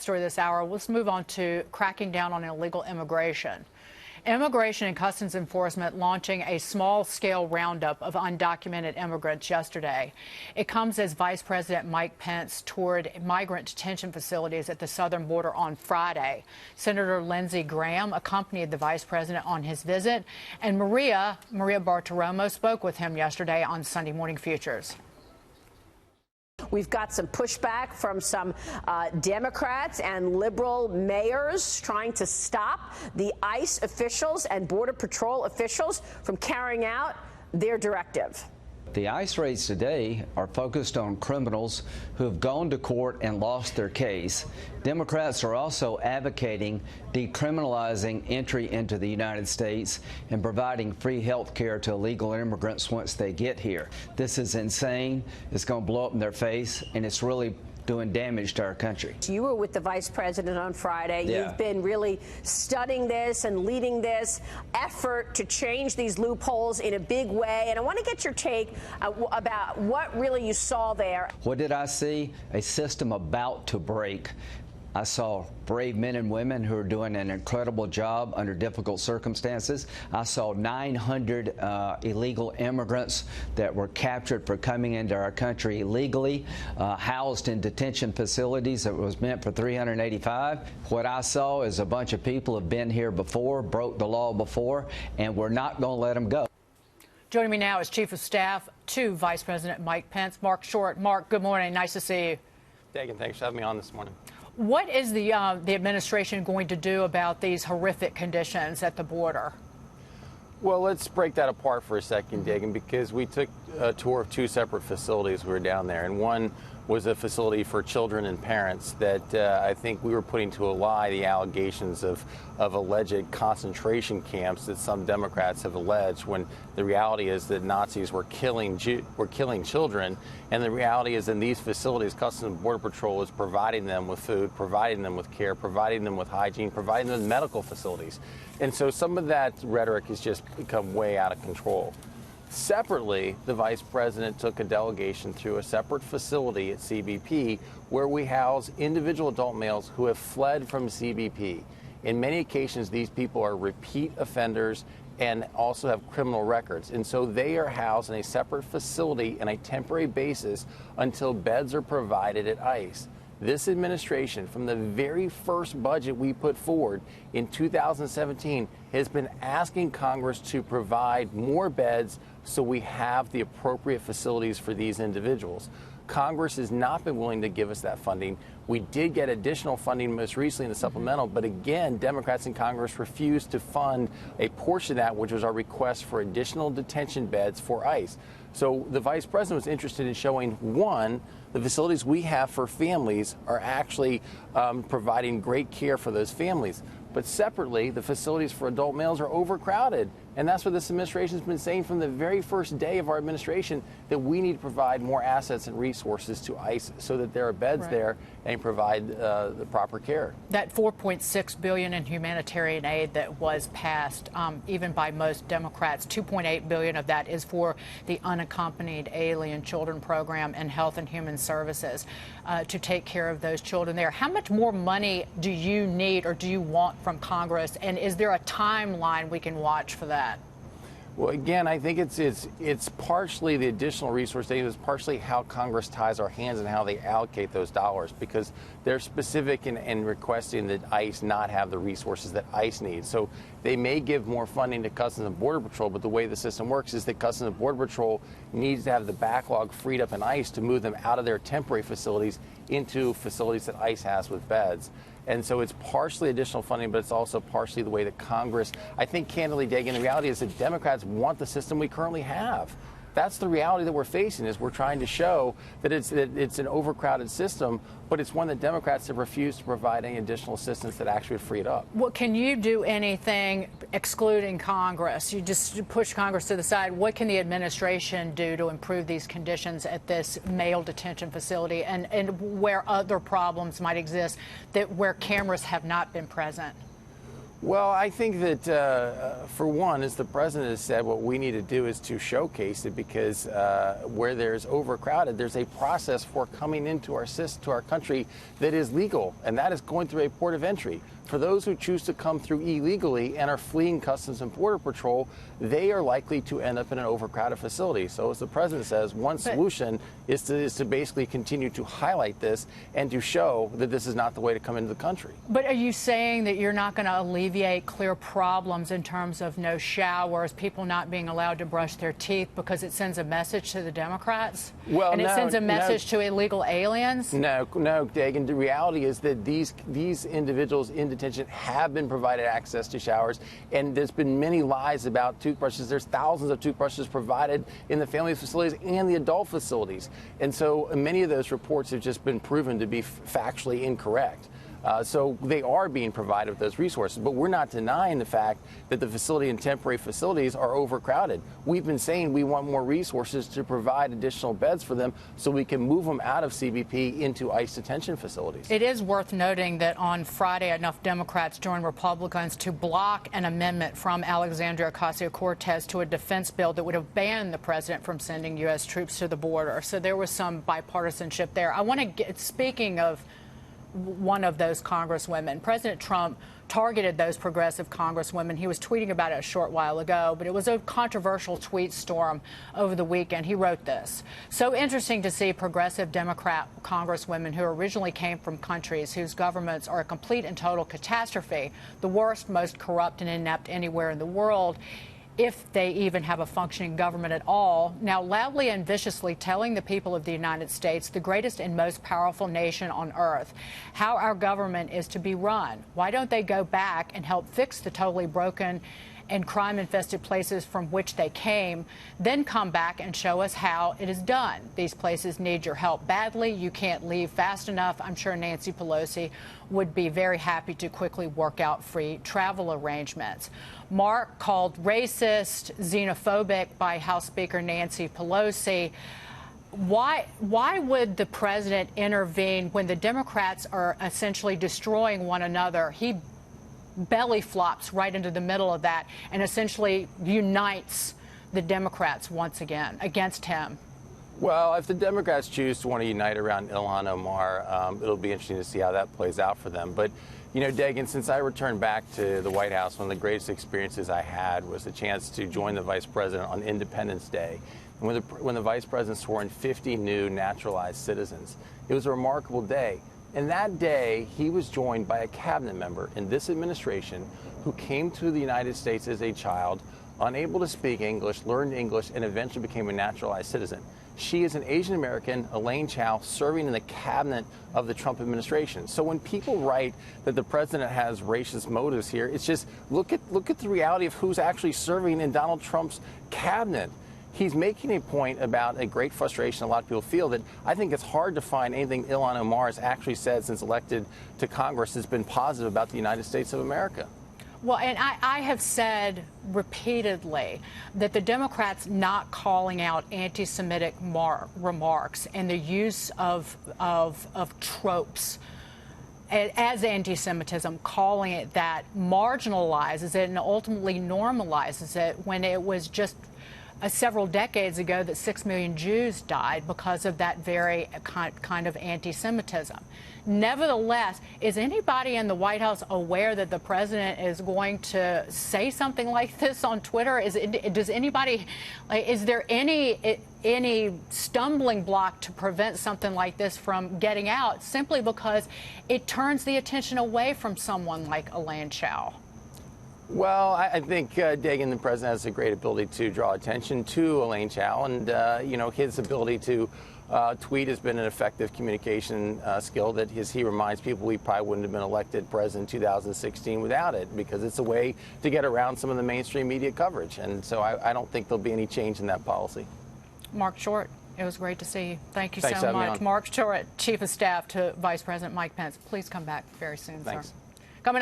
Story this hour. Let's move on to cracking down on illegal immigration. Immigration and Customs Enforcement launching a small-scale roundup of undocumented immigrants yesterday. It comes as Vice President Mike Pence toured migrant detention facilities at the southern border on Friday. Senator Lindsey Graham accompanied the Vice President on his visit, and Maria Bartiromo spoke with him yesterday on Sunday Morning Futures. We've got some pushback from some Democrats and liberal mayors trying to stop the ICE officials and Border Patrol officials from carrying out their directive. The ICE raids today are focused on criminals who have gone to court and lost their case. Democrats are also advocating decriminalizing entry into the United States and providing free health care to illegal immigrants once they get here. This is insane. It's going to blow up in their face, and it's really doing damage to our country. You were with the Vice President on Friday. Yeah. You've been really studying this and leading this effort to change these loopholes in a big way. And I want to get your take about what really you saw there. What did I see? A system about to break. I saw brave men and women who are doing an incredible job under difficult circumstances. I saw 900 illegal immigrants that were captured for coming into our country illegally, housed in detention facilities that was meant for 385. What I saw is a bunch of people have been here before, broke the law before, and we're not going to let them go. Joining me now is Chief of Staff to Vice President Mike Pence, Marc Short. Marc, good morning. Nice to see you. Dagan, thanks for having me on this morning. What is the administration going to do about these horrific conditions at the border? Well, let's break that apart for a second, Dagan, because we took a tour of two separate facilities. We were down there, and one was a facility for children and parents that I think we were putting to a lie the allegations of alleged concentration camps that some Democrats have alleged, when the reality is that Nazis were killing children, and the reality is in these facilities, Customs and Border Patrol is providing them with food, providing them with care, providing them with hygiene, providing them with medical facilities. And so some of that rhetoric has just become way out of control. Separately, the Vice President took a delegation through a separate facility at CBP where we house individual adult males who have fled from CBP. In many occasions, these people are repeat offenders and also have criminal records. And so they are housed in a separate facility on a temporary basis until beds are provided at ICE. This administration, from the very first budget we put forward in 2017, has been asking Congress to provide more beds so we have the appropriate facilities for these individuals. Congress has not been willing to give us that funding. We did get additional funding most recently in the supplemental, but again, Democrats in Congress refused to fund a portion of that, which was our request for additional detention beds for ICE. So the Vice President was interested in showing, one, the facilities we have for families are actually providing great care for those families. But separately, the facilities for adult males are overcrowded. And that's what this administration has been saying from the very first day of our administration, that we need to provide more assets and resources to ICE so that there are beds there and provide the proper care. That $4.6 billion in humanitarian aid that was passed, even by most Democrats, $2.8 billion of that is for the unaccompanied alien children program and Health and Human Services to take care of those children there. How much more money do you need or do you want from Congress, and is there a timeline we can watch for that? Well, again, I think it's partially the additional resource aid, it's partially how Congress ties our hands and how they allocate those dollars, because they're specific in requesting that ICE not have the resources that ICE needs. So they may give more funding to Customs and Border Patrol, but the way the system works is that Customs and Border Patrol needs to have the backlog freed up in ICE to move them out of their temporary facilities into facilities that ICE has with beds. And so it's partially additional funding, but it's also partially the way that Congress, I think, candidly, Dagan, the reality is that Democrats want the system we currently have. That's the reality that we're facing, is we're trying to show that it's an overcrowded system, but it's one that Democrats have refused to provide any additional assistance that actually would free it up. Well, can you do anything excluding Congress? You just push Congress to the side. What can the administration do to improve these conditions at this male detention facility and where other problems might exist where cameras have not been present? Well, I think that, for one, as the president has said, what we need to do is to showcase it, because where there's overcrowded, there's a process for coming into our country that is legal, and that is going through a port of entry. For those who choose to come through illegally and are fleeing Customs and Border Patrol, they are likely to end up in an overcrowded facility. So as the president says, one solution is to basically continue to highlight this and to show that this is not the way to come into the country. But are you saying that you're not going to alleviate clear problems in terms of no showers, people not being allowed to brush their teeth, because it sends a message to the Democrats? Well, and it sends a message to illegal aliens? No, Dagan. The reality is that these individuals in detention have been provided access to showers, and there's been many lies about toothbrushes. There's thousands of toothbrushes provided in the family facilities and the adult facilities, and so many of those reports have just been proven to be factually incorrect. So they are being provided with those resources, but we're not denying the fact that the facility and temporary facilities are overcrowded. We've been saying we want more resources to provide additional beds for them so we can move them out of CBP into ICE detention facilities. It is worth noting that on Friday, enough Democrats joined Republicans to block an amendment from Alexandria Ocasio-Cortez to a defense bill that would have banned the president from sending U.S. troops to the border. So there was some bipartisanship there. I want to get, speaking of one of those congresswomen, President Trump targeted those progressive congresswomen. He was tweeting about it a short while ago, but it was a controversial tweet storm over the weekend. He wrote this: "So interesting to see progressive Democrat congresswomen who originally came from countries whose governments are a complete and total catastrophe, the worst, most corrupt and inept anywhere in the world, if they even have a functioning government at all, now loudly and viciously telling the people of the United States, the greatest and most powerful nation on earth, how our government is to be run. Why don't they go back and help fix the totally broken and crime-infested places from which they came, then come back and show us how it is done? These places need your help badly. You can't leave fast enough. I'm sure Nancy Pelosi would be very happy to quickly work out free travel arrangements." Marc called racist, xenophobic by House Speaker Nancy Pelosi. Why would the president intervene when the Democrats are essentially destroying one another? He belly flops right into the middle of that and essentially unites the Democrats once again against him. Well, if the Democrats choose to want to unite around Ilhan Omar, it'll be interesting to see how that plays out for them. But, you know, Dagan, since I returned back to the White House, one of the greatest experiences I had was the chance to join the vice president on Independence Day. And when the vice president swore in 50 new naturalized citizens, it was a remarkable day. And that day, he was joined by a cabinet member in this administration who came to the United States as a child, unable to speak English, learned English, and eventually became a naturalized citizen. She is an Asian American, Elaine Chao, serving in the cabinet of the Trump administration. So when people write that the president has racist motives here, it's just look at the reality of who's actually serving in Donald Trump's cabinet. He's making a point about a great frustration a lot of people feel, that I think it's hard to find anything Ilhan Omar has actually said since elected to Congress that's been positive about the United States of America. Well, and I have said repeatedly that the Democrats not calling out anti-Semitic remarks and the use of tropes as anti-Semitism, calling it that, marginalizes it and ultimately normalizes it, when it was just several decades ago that 6 million Jews died because of that very kind of anti-Semitism. Nevertheless, is anybody in the White House aware that the president is going to say something like this on Twitter? Is there any stumbling block to prevent something like this from getting out, simply because it turns the attention away from someone like Elaine Chao? Well, I think, Dagan, the president has a great ability to draw attention to Elaine Chao, and, you know, his ability to tweet has been an effective communication skill that he reminds people we probably wouldn't have been elected president in 2016 without it, because it's a way to get around some of the mainstream media coverage. And so I don't think there'll be any change in that policy. Marc Short, it was great to see you. Thank you Thanks so for having me much. on. Marc Short, Chief of Staff to Vice President Mike Pence. Please come back very soon, Thanks. sir.